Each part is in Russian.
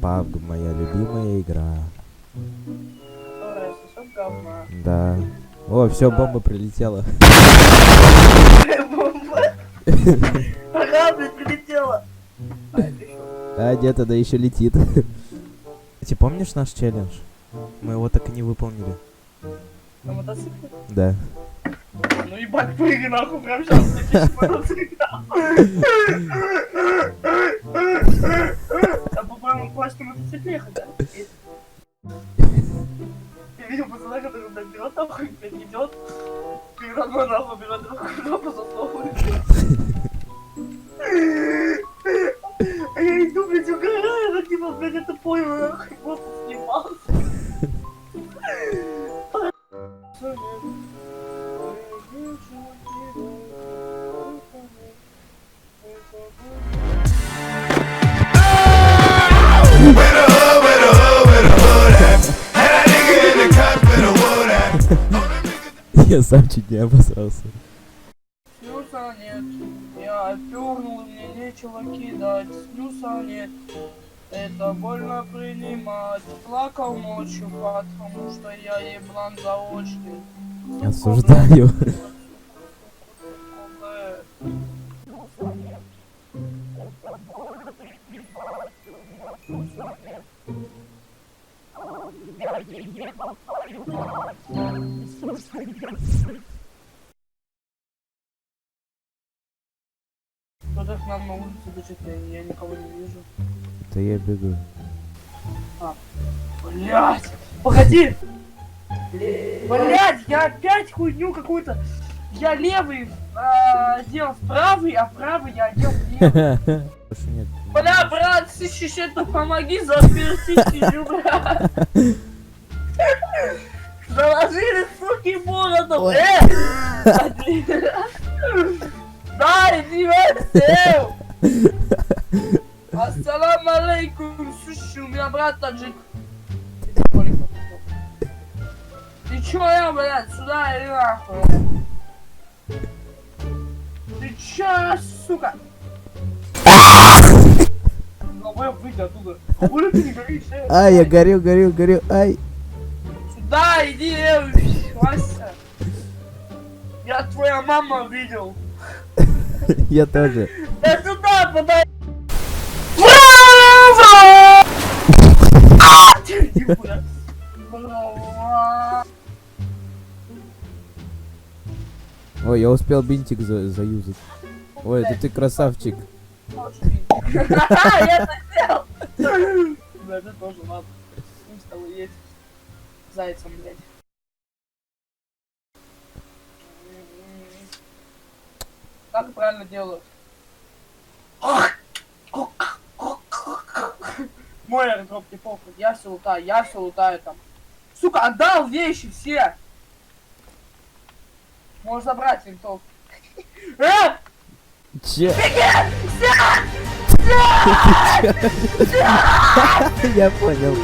PUBG, моя любимая игра. Которая сосет говна. Да. О, все, бомба прилетела. Бомба. Ага, блядь, прилетела. А, нет, она еще летит. Ты помнишь наш челлендж? Мы его так и не выполнили. На мотоцикле? Да. Ну ебать, прыгай нахуй прям сейчас, мне 10 минут сыграл. А по-моему, класс на мотоцикле ехать, да? Я видел пацана, который, блядь, берет нахуй, блядь, идет. Передо мной нахуй берет нахуй засовывает. А я иду, блядь, угораю, ну типа, блядь, это понял, нахуй, вот снимался. Я сам чуть не обосрался. Снюса нет, я опернул, мне нечего кидать. Снюса нет, это больно принимать. Плакал ночью, потому что я еблан заочный. Осуждаю. Кто-то к нам на улице бежит, я никого не вижу. Да я бегу. Блять! Погоди! Блять, я опять хуйню какую-то. Я левый делал в правый, а правый я одел в левый. Больше нет. Бля, брат, ты помоги запертить, брат. Заложили, суки, бороду. Да, иди в Ассаламу алейкум, суши, у меня брат таджик. Ты чё, я, блядь, сюда или нахуй? Ты чё, сука? Давай выйди оттуда. Хули ты не горишь, Ай, я горю, ай. Сюда иди, Вася. Я твоя мама видел. Я тоже. Да сюда подай. Ой, я успел бинтик заюзать. Ой, это ты красавчик. Я это сделал. Да, это тоже надо. С ним стало есть. Зайцем, блядь. Как правильно делают? Мой аэродроп, не похуй. Я все лутаю там. Сука, отдал вещи все. Можешь забрать винтовку. Че? Я понял.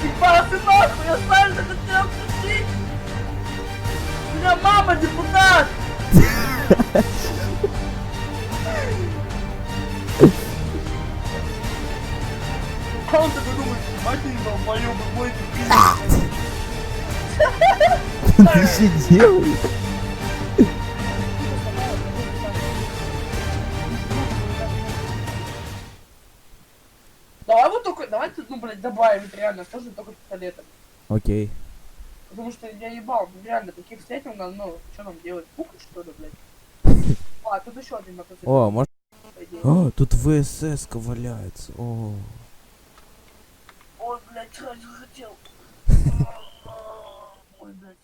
Ебал ты нахуй, я сам захотел пустить. У меня мама депутат. А он такой думает, мать не долбоёбы, мой Ты что делаешь? Давай вот только, давай тут, ну, блядь, добавим реально, тоже только пистолетом. Окей. Потому что я ебал, реально, таких встретил, ну, что нам делать? Пукать, что ли, блядь? А, тут еще один мотоцикл. О, может... О, тут ВСС-ка валяется. О. Ой, блядь, сразу хотел. Ой, блядь.